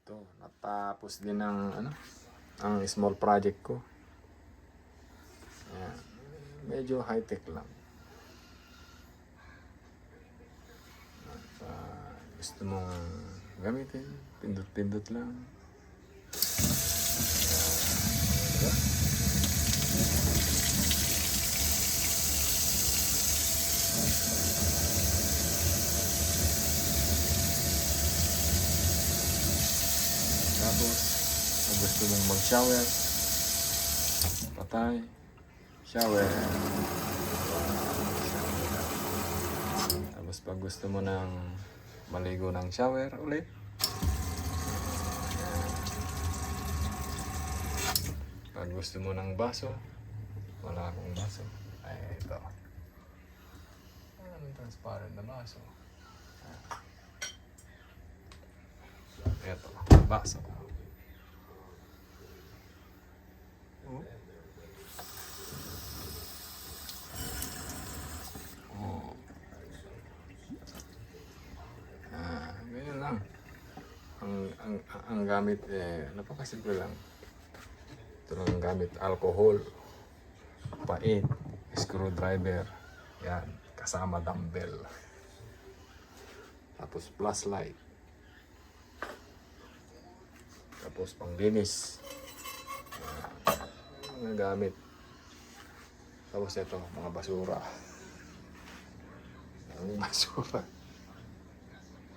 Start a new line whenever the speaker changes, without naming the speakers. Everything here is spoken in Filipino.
Ito, natapos din ang small project ko. Ayan. Medyo high-tech lang. Gusto mong gamitin, pindot-pindot lang. Diba? Tapos, kung gusto mong mag-shower, patay, shower. Tapos pag gusto mo ng maligo ng shower ulit, pag gusto mo ng baso, wala akong baso. Ay, ito. Anong transparent na baso? Ito, baso. Oh. Oh. Ganyan lang. Ang gamit napakasimple lang. Ito lang ang gamit, alcohol, pait, screwdriver, yan, kasama dumbbell. Tapos flashlight. Tapos panglinis. Mga gamit. Tapos ito, mga basura. Ang basura.